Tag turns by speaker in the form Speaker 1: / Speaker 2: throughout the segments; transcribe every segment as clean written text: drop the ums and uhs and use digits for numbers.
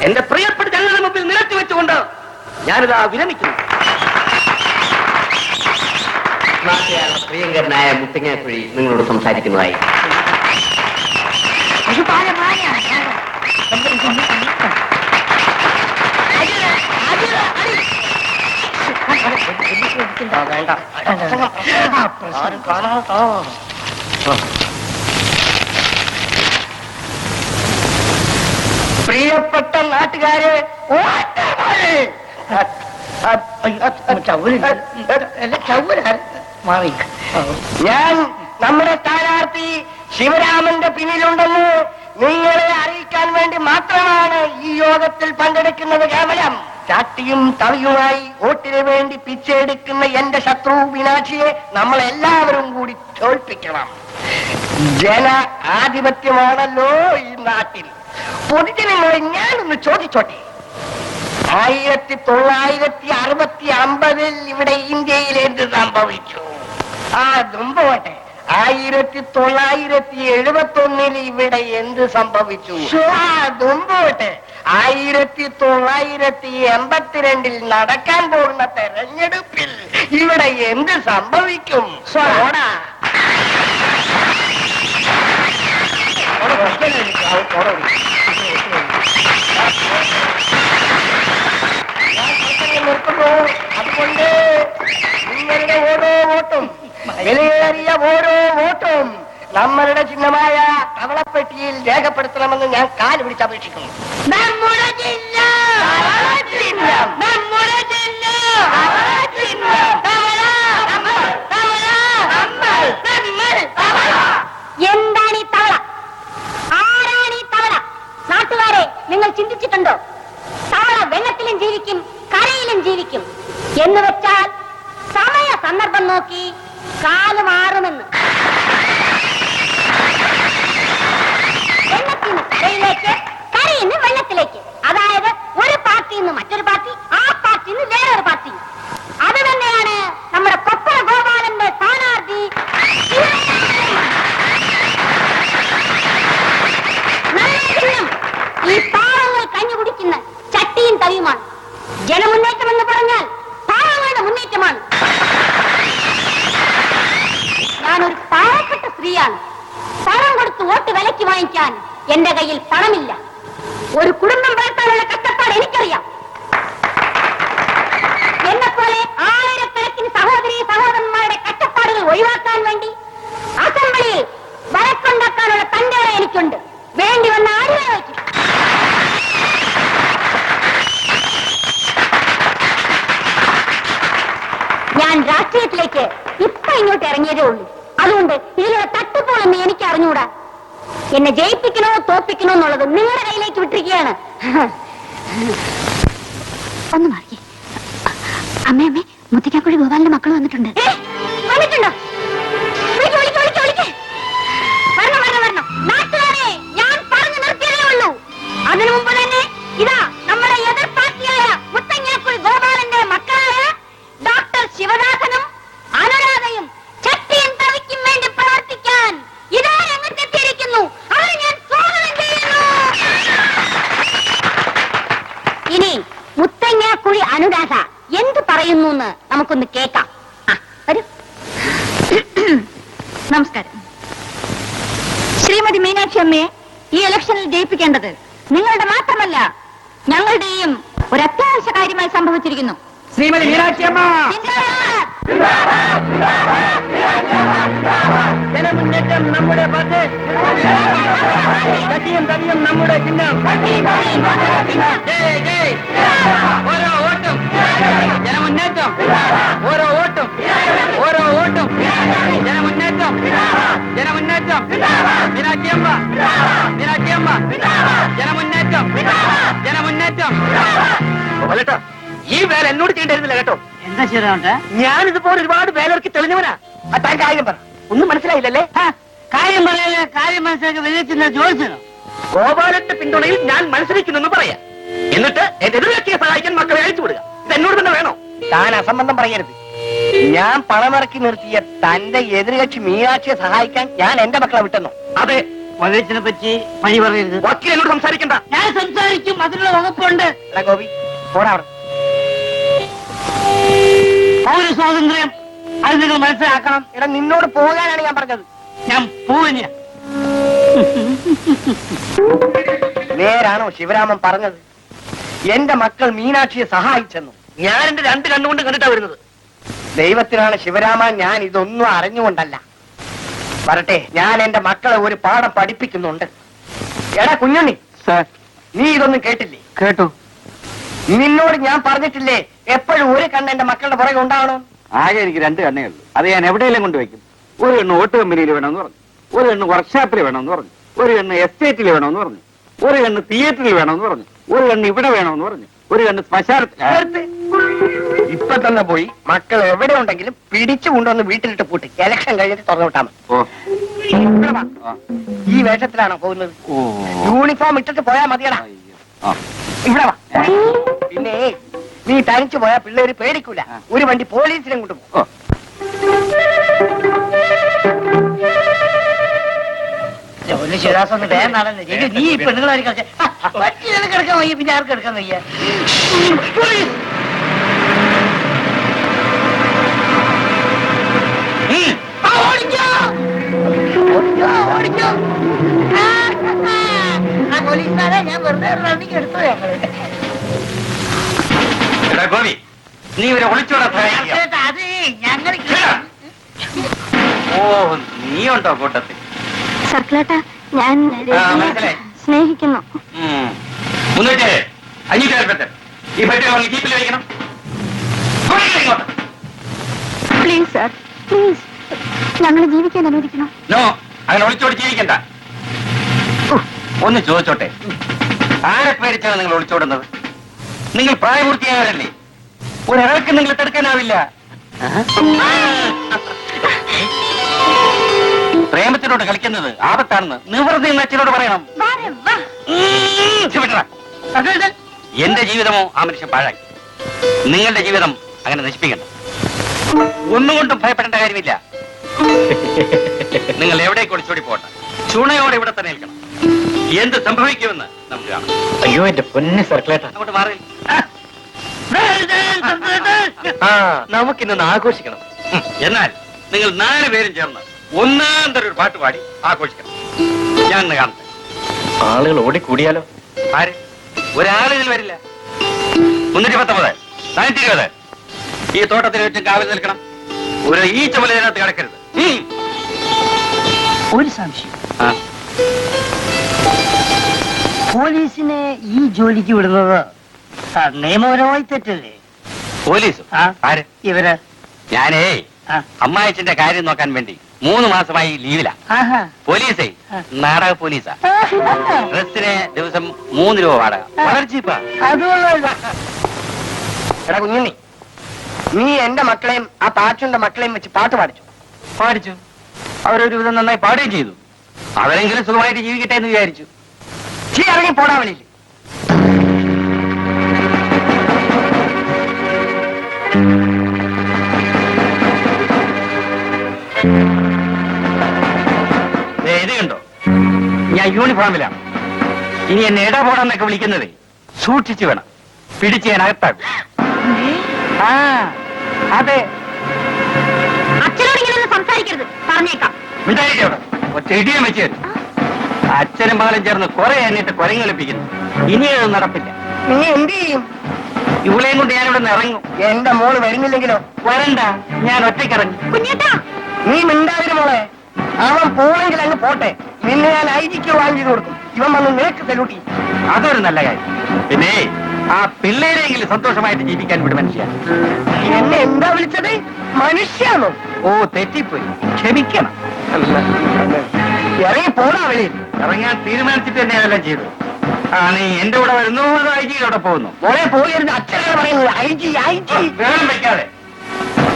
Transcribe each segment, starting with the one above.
Speaker 1: എന്റെ പ്രിയപ്പെട്ട ജനങ്ങളുടെ മുമ്പിൽ നിരത്തി വെച്ചുകൊണ്ട് ഞാനിതാ വിരമിക്കുന്നു. പ്രിയങ്കരനായ മുത്തങ്ങാക്കുഴി നിങ്ങളോട് സംസാരിക്കുന്നതായി.
Speaker 2: പ്രിയപ്പെട്ട നാട്ടുകാരെ, ഞാൻ നമ്മുടെ സ്ഥാനാർത്ഥി ശിവരാമന്റെ പിന്നിലുണ്ടെന്ന് നിങ്ങളെ അറിയിക്കാൻ വേണ്ടി മാത്രമാണ് ഈ യോഗത്തിൽ പങ്കെടുക്കുന്നത്. കേവലം ചാട്ടിയും തവിയുമായി വോട്ടിന് വേണ്ടി പിച്ചെടുക്കുന്ന എന്റെ ശത്രു മീനാക്ഷിയെ നമ്മളെല്ലാവരും കൂടി തോൽപ്പിക്കണം. ജന ആധിപത്യമാണല്ലോ ഈ നാട്ടിൽ. പൊതുജനങ്ങളെ ഞാനൊന്ന് ചോദിച്ചോട്ടെ, 1960 ഇവിടെ ഇന്ത്യയിൽ എന്ത് സംഭവിച്ചു? അതും പോട്ടെ, 1971 ഇവിടെ എന്ത് സംഭവിച്ചു? അതും പോട്ടെ, 1982 നടക്കാൻ പോകുന്ന തെരഞ്ഞെടുപ്പിൽ ഇവിടെ എന്ത് സംഭവിക്കും? അതുകൊണ്ട് നിങ്ങളുടെ ഓരോ വോട്ടും, വിലയേറിയ ഓരോ വോട്ടും നമ്മളുടെ ചിഹ്നമായ തവളപ്പെട്ടിയിൽ രേഖപ്പെടുത്തണമെന്ന് ഞാൻ കാല് പിടിച്ച് അപേക്ഷിക്കുന്നു.
Speaker 3: എന്താണ് ഈ തവള? ആരാണ് ഈ തവള? നാട്ടുകാരെ, നിങ്ങൾ ചിന്തിച്ചിട്ടുണ്ടോ? തവള വെള്ളത്തിലും ജീവിക്കും, കരയിലും ജീവിക്കും. എന്ന് വെച്ചാൽ സമയ സന്ദർഭം നോക്കി കാല് മാറുമെന്ന്. വെള്ളത്തിന് കരയിലേക്ക്, കരയിന്ന് വെള്ളത്തിലേക്ക്. അതായത് ഒരു പാർട്ടിയിൽ നിന്ന് മറ്റൊരു പാർട്ടി, ആ പാർട്ടിയിൽ നിന്ന് വേറൊരു പാർട്ടി. അത് തന്നെയാണ് നമ്മുടെ കൊപ്പള ഗോപാലന്റെ സ്ഥാനാർത്ഥി. ഈ പാവങ്ങൾ കഞ്ഞു കുടിക്കുന്ന ചട്ടിയും തവിയുമാണ്. ജനമുന്നേറ്റം എന്ന് പറഞ്ഞാൽ പാവങ്ങളുടെ മുന്നേറ്റമാണ്. ഞാനൊരു പാവപ്പെട്ട സ്ത്രീയാണ്. പണം കൊടുത്ത് വോട്ട് വിലയ്ക്ക് വാങ്ങിക്കാൻ എന്റെ കയ്യിൽ പണമില്ല. ഒരു കുടുംബം വളർത്താനുള്ള കഷ്ടപ്പാട് എനിക്കറിയാം. എന്നെപ്പോലെ ആയിരക്കണക്കിന് സഹോദരീ സഹോദരന്മാരുടെ കഷ്ടപ്പാടുകൾ ഒഴിവാക്കാൻ വേണ്ടി അസംബ്ലിയിൽ വഴക്കുണ്ടാക്കാനുള്ള തന്റെ എനിക്കുണ്ട്. വേണ്ടി വന്ന ആരും വയ്ക്കും. ഞാൻ രാഷ്ട്രീയത്തിലേക്ക് ഇപ്പൊ ഇങ്ങോട്ട് ഇറങ്ങിയതേ ഉള്ളൂ. അതുകൊണ്ട് ഇതിലുള്ള തട്ടിപ്പോളെന്ന് എനിക്ക് അറിഞ്ഞൂടാ. എന്നെ ജയിപ്പിക്കണോ തോപ്പിക്കണോ എന്നുള്ളത് നിങ്ങളുടെ കയ്യിലേക്ക് വിട്ടിരിക്കുകയാണ്. ഒന്ന് മാറി. അമ്മയമ്മേ, മുത്തക്കാക്കുഴി ഗോപാലിന്റെ മക്കൾ വന്നിട്ടുണ്ട്. വന്നിട്ടുണ്ടോ? വരണം. നാട്ടുകാരെ, ഞാൻ പറഞ്ഞു നിർത്തിയതേ ഉള്ളൂ. അതിനു മുമ്പ് തന്നെ ഇതാ നമ്മുടെ എതിർ പാർട്ടിയായ മുത്തങ്ങാക്കുഴി ഗോപാലന്റെ മക്കളായ ഡോക്ടർ ശിവദാസനും അനുരാധയും ചട്ടിയും തവിക്കും വേണ്ടി പ്രവർത്തിക്കാൻ ഇതാ രംഗത്തെത്തിയിരിക്കുന്നു. അവരെ ഞാൻ സ്വാഗതം ചെയ്യുന്നു. ഇനി മുത്തങ്ങാക്കുഴി അനുരാധ എന്ത് പറയുന്നു എന്ന് നമുക്കൊന്ന് കേൾക്കാം. വരൂ. നമസ്കാരം. ശ്രീമതി മീനാക്ഷി അമ്മയെ ഈ ഇലക്ഷനിൽ ജയിപ്പിക്കേണ്ടത് നിങ്ങളുടെ മാത്രമല്ല ഞങ്ങളുടെയും ഒരു അത്യാവശ്യ കാര്യമായി സംഭവിച്ചിരിക്കുന്നു.
Speaker 2: ശ്രീമതി മീനാക്ഷി അമ്മ, ജനമുന്നേറ്റം നമ്മുടെ പാർട്ടി, ചട്ടിയും തവിയും നമ്മുടെ ചിഹ്നം.
Speaker 1: ഓരോ വോട്ടും ജനമുന്നേറ്റം, ഓരോ വോട്ടും ജനമുന്നേറ്റം. മീനാക്ഷിയമ്മ ജനമുന്നേറ്റം. ഈ വേല എന്നോട് ചെയ്യേണ്ടിരുന്നില്ല കേട്ടോ.
Speaker 2: എന്താ ശരിയാവട്ടെ?
Speaker 1: ഞാനിതുപോലെ ഒരുപാട് വേലർക്ക് തെളിഞ്ഞവനാ. താൻ കാര്യം പറ. ഒന്നും മനസ്സിലായില്ലല്ലേ?
Speaker 2: കാര്യം പറയാ, കാര്യം മനസ്സിലാക്കി വിജയിക്കുന്ന ചോദിച്ചോ?
Speaker 1: ഗോപാലന്റെ പിന്തുണയിൽ ഞാൻ മത്സരിക്കുന്നെന്ന് പറയാം. എന്നിട്ട് എന്റെ എതിർകക്ഷിയെ സഹായിക്കാൻ മക്കളെ അയച്ചു വിടുക. ഇത് എന്നോട് തന്നെ വേണോ?
Speaker 2: താൻ അസംബന്ധം പറയരുത്. ഞാൻ പണമിറക്കി നിർത്തിയ തന്റെ എതിർകക്ഷി മീനാക്ഷിയെ സഹായിക്കാൻ ഞാൻ എന്റെ മക്കളെ വിട്ടെന്നു.
Speaker 1: അതെ,
Speaker 2: വകച്ചിനെ പറ്റി പഴി പറയരുത്.
Speaker 1: വക്കീൽ എന്നോട് സംസാരിക്കണ്ട.
Speaker 2: ഞാൻ സംസാരിക്കും, അതിനുള്ള വകുപ്പുണ്ട്.
Speaker 1: എടാ ഗോപി, പോടാ അവിടെ.
Speaker 2: പൗര സ്വാതന്ത്ര്യം അത് നിങ്ങൾ മനസ്സിലാക്കണം.
Speaker 1: എടാ നിന്നോട് പോകാനാണ് ഞാൻ പറഞ്ഞത്.
Speaker 2: ഞാൻ പോവില്ല.
Speaker 1: നേരാണോ ശിവരാമൻ പറഞ്ഞത്? എന്റെ മക്കൾ മീനാക്ഷിയെ സഹായിച്ചെന്നു ഞാൻ എന്റെ 2 കണ്ണുകൊണ്ട് കണ്ടിട്ടാ വരുന്നത്. ദൈവത്തിനാണ് ശിവരാമൻ, ഞാൻ ഇതൊന്നും അറിഞ്ഞുകൊണ്ടല്ല. വരട്ടെ, ഞാൻ എന്റെ മക്കളെ ഒരു പാഠം പഠിപ്പിക്കുന്നുണ്ട്. എടാ കുഞ്ഞുണ്ണി,
Speaker 2: സാർ,
Speaker 1: നീ ഇതൊന്നും കേട്ടില്ലേ?
Speaker 2: കേട്ടു.
Speaker 1: നിന്നോട് ഞാൻ പറഞ്ഞിട്ടില്ലേ എപ്പോഴും ഒരു കണ്ണ് എന്റെ മക്കളുടെ പുറകെ ഉണ്ടാവണം?
Speaker 4: ആകെ എനിക്ക് 2 കണ്ണേ ഉള്ളൂ. അത് ഞാൻ എവിടെയെല്ലാം കൊണ്ടുവയ്ക്കും. ഒരു കണ്ണ് ഓട്ട് കമ്പനിയിൽ വേണമെന്ന് പറഞ്ഞു, ഒരു കണ്ണ് വർക്ക്ഷോപ്പിൽ വേണമെന്ന് പറഞ്ഞു, ഒരു കണ്ണ് എസ്റ്റേറ്റിൽ വേണമെന്ന് പറഞ്ഞു, ഒരു കണ്ണ് തിയേറ്ററിൽ വേണമെന്ന് പറഞ്ഞു, ഒരു കണ്ണ് ഇവിടെ വേണമെന്ന് പറഞ്ഞു, ഒരു കണ്ണ് ശ്മശാനത്തിൽ.
Speaker 1: ഇപ്പൊ തന്നെ പോയി മക്കൾ എവിടെ ഉണ്ടെങ്കിലും പിടിച്ചു കൊണ്ടുവന്ന് വീട്ടിലിട്ട് പൂട്ടി ഇലക്ഷൻ കഴിഞ്ഞിട്ട് തുറന്നു വിട്ടാ മതി.
Speaker 4: ഓ
Speaker 1: ഇവിടെ വാ.
Speaker 4: ആ.
Speaker 1: ഈ വേഷത്തിലാണോ പോകുന്നത്?
Speaker 4: ഓ
Speaker 1: യൂണിഫോം ഇട്ടിട്ട് പോയാ മതിയടാ.
Speaker 4: അയ്യോ. ആ.
Speaker 1: ഇവിടെ വാ. പിന്നെ നീ തനിച്ചു പോയാ പിള്ളേര് പേടിക്കൂല. ഒരു വണ്ടി പോലീസിനെ കൊണ്ടുപോകും.
Speaker 4: ഓ.
Speaker 2: ഒരു ശിവദാസം ഒന്ന് വേഗം നടന്നു. നീ ഈ പെണ്ണുങ്ങളായി കളിച്ച കിടക്കാൻ വയ്യ, പിന്നെ ആർക്ക് എടുക്കാൻ വയ്യ? പോലീസുകാരെ ഞാൻ വെറുതെ റണ്ണിക്ക് എടുത്തു.
Speaker 4: എടാ ഗോപി, നീ ഇവരെ ഒളിച്ചോടാ സഹായിക്കുക.
Speaker 2: അത് ഞങ്ങൾ
Speaker 4: ഓ, നീ ഉണ്ടോ കൂട്ടത്തിൽ?
Speaker 3: സർക്കിളേട്ടാ, ഞാൻ
Speaker 4: മനസ്സിലായി.
Speaker 3: സ്നേഹിക്കുന്നു.
Speaker 4: 300 ഈ പെട്ടി വാങ്ങി ജീപ്പിൽ വയ്ക്കണം. ഇങ്ങോട്ട്.
Speaker 3: പ്ലീസ് സർ, പ്ലീസ്, ഞങ്ങളെ ജീവിക്കാൻ അനുവദിക്കണം.
Speaker 4: നോ, അങ്ങനെ ഒളിച്ചോടി ജീവിക്കണ്ട. ഒന്ന് ചോദിച്ചോട്ടെ, ആരെ പേടിച്ചാണ് നിങ്ങൾ ഒളിച്ചോടുന്നത്? നിങ്ങൾ പ്രായപൂർത്തിയായവരല്ലേ? ഒരാൾക്ക് നിങ്ങൾ തടുക്കാനാവില്ല. പ്രേമത്തിനോട് കളിക്കുന്നത് ആപത്താണെന്ന് നിവൃത്തി അച്ഛനോട് പറയണം. എന്റെ ജീവിതമോ ആ മനുഷ്യൻ പാഴാക്കി. നിങ്ങളുടെ ജീവിതം അങ്ങനെ നശിപ്പിക്കണം. ഒന്നുകൊണ്ടും ഭയപ്പെടേണ്ട കാര്യമില്ല. നിങ്ങൾ എവിടേക്ക് ഒളിച്ചോടി പോകണ്ട. ചുണയോടെ ഇവിടെ തന്നെ നിൽക്കണം. എന്ത് സംഭവിക്കുമെന്ന് നമുക്ക് കാണാം.
Speaker 1: അയ്യോ എന്റെ പൊന്നെ സർക്കിളേട്ടാ,
Speaker 4: അങ്ങോട്ട് മാറി.
Speaker 1: നമുക്കിന്നൊന്ന് ആഘോഷിക്കണം.
Speaker 4: എന്നാൽ നിങ്ങൾ 4 പേരും ചേർന്ന് ഒന്നാം തരം ഒരു പാട്ട് പാടി ആഘോഷിക്കണം. ഞാൻ ഇന്ന് കാണട്ടെ.
Speaker 1: ആളുകൾ ഓടിക്കൂടിയാലോ?
Speaker 4: ആര്? ഒരാളിൽ വരില്ല. 319, 420. ഈ തോട്ടത്തിന് ചുറ്റും കാവൽ നിൽക്കണം. ഒരു ഈച്ച പോലെ ഇതിനകത്ത് കിടക്കരുത്.
Speaker 2: ഒരു സംശയം,
Speaker 4: ആ.
Speaker 2: പോലീസിനെ ഈ ജോലിക്ക് വിടുന്നത് നിയമപരമായി തെറ്റല്ലേ?
Speaker 4: പോലീസ്?
Speaker 2: ആ.
Speaker 4: ആര്?
Speaker 2: ഇവര്
Speaker 4: ഞാനേ
Speaker 2: ആ.
Speaker 4: അമ്മായിച്ചന്റെ കാര്യം നോക്കാൻ വേണ്ടി 3 മാസമായി ലീവിലാ.
Speaker 2: ആഹാ.
Speaker 4: പോലീസേ
Speaker 2: ആ.
Speaker 4: നാടക പോലീസാ. ഡ്രസ്സിന് ദിവസം 3 രൂപ വാടക. വളരെ ചീപ്പാ.
Speaker 2: അതുകൊള്ളാം.
Speaker 1: എടാ കുഞ്ഞുണ്ണി, നീ എന്റെ മക്കളെയും ആ പാച്ചുന്റെ മക്കളെയും വെച്ച് പാട്ട് പാടിച്ചു.
Speaker 4: പാടിച്ചു. അവരൊരു വിധം നന്നായി പാടുകയും ചെയ്തു. അവരെങ്കിലും സുഖമായിട്ട് ജീവിക്കട്ടെ എന്ന് വിചാരിച്ചു.
Speaker 1: ചീ ഇറങ്ങി പോടാ വെളിയിൽ.
Speaker 4: ദേ, ഇത് കണ്ടോ? ഞാൻ യൂണിഫോമിലാണ്. ഇനി എന്നെ ഇടപോടാന്നൊക്കെ വിളിക്കുന്നത് സൂക്ഷിച്ചു വേണം. പിടിച്ച് ഞാൻ അകത്താക്കും. ആ, അതെ.
Speaker 3: അച്ഛനോട് ഇങ്ങനെ സംസാരിക്കരുത്, പറഞ്ഞേക്കാം.
Speaker 4: മിണ്ടായിരിക്കും അവിടെ. ഒറ്റ ഇടിയും വെച്ച് തരും. അച്ഛനും മകളും ചേർന്ന് കുറെ എന്നിട്ട് കുരങ്ങൊലിപ്പിക്കുന്നു. ഇനി അത് നടപ്പില്ല.
Speaker 1: നീ എന്ത് ചെയ്യും?
Speaker 4: ഇവളെയും കൊണ്ട് ഞാൻ ഇവിടെ നിന്ന് ഇറങ്ങും.
Speaker 1: എന്റെ മോള് വരുന്നില്ലെങ്കിലോ?
Speaker 4: വരണ്ട, ഞാൻ ഒറ്റയ്ക്കിറങ്ങി.
Speaker 3: കുഞ്ഞേട്ടാ,
Speaker 1: നീ മിണ്ടാതിരു മോളെ. അവൻ പോണെങ്കിൽ അങ്ങ് പോട്ടെ. നിന്നെ ഞാൻ ഐജിക്ക് വാങ്ങി കൊടുക്കും. ഇവൻ വന്ന് നിനക്ക് സല്യൂട്ട് ചെയ്യും.
Speaker 4: അതൊരു നല്ല കാര്യം. പിന്നെ ആ പിള്ളേരെങ്കിലും സന്തോഷമായിട്ട് ജീവിക്കാൻ വിടും മനുഷ്യ.
Speaker 1: എന്നെ എന്താ വിളിച്ചത്? മനുഷ്യാണോ?
Speaker 4: ഓ, തെറ്റിപ്പോയി, ക്ഷമിക്കണം.
Speaker 1: ഇറങ്ങി പോടാ വെളിയിൽ.
Speaker 4: ഇറങ്ങാൻ തീരുമാനിച്ചിട്ട് തന്നെ അതെല്ലാം ചെയ്തു. ആ, നീ എന്റെ കൂടെ വരുന്നു, അതോ ഐജിയുടെ പോകുന്നു?
Speaker 1: മോളെ പോകരുത്, അച്ഛനാണ് പറയുന്നത്. IG IG.
Speaker 4: വേണം വയ്ക്കാതെ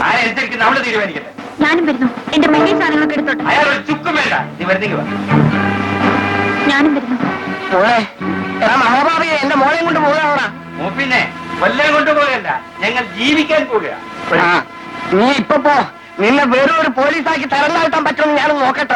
Speaker 4: ആരനുസരിക്കുന്ന അവള് തീരുമാനിക്കട്ടെ.
Speaker 3: ഞാനും വരുന്നു. എന്റെ മെഹി സാധനങ്ങളൊക്കെ എടുത്തോട്ടെ.
Speaker 4: അയാൾ ഒരു ചുക്കും വേണ്ട. നീ വരുന്നെങ്കിൽ വാ.
Speaker 3: ഞാനും വരുന്നു.
Speaker 1: മോളെ, എടാ മഹാഭാവിയെ എന്റെ മോളെയും കൊണ്ട് പോകാവടാ.
Speaker 4: പിന്നെ കൊല്ലം കൊണ്ടുപോകണ്ട, ഞങ്ങൾ ജീവിക്കാൻ പോകുക.
Speaker 1: നീ ഇപ്പൊ പോ. നിന്നെ വെറും ഒരു പോലീസാക്കി തരം താഴ്ത്താൻ പറ്റുമെന്ന് ഞാനൊന്ന് നോക്കട്ടെ.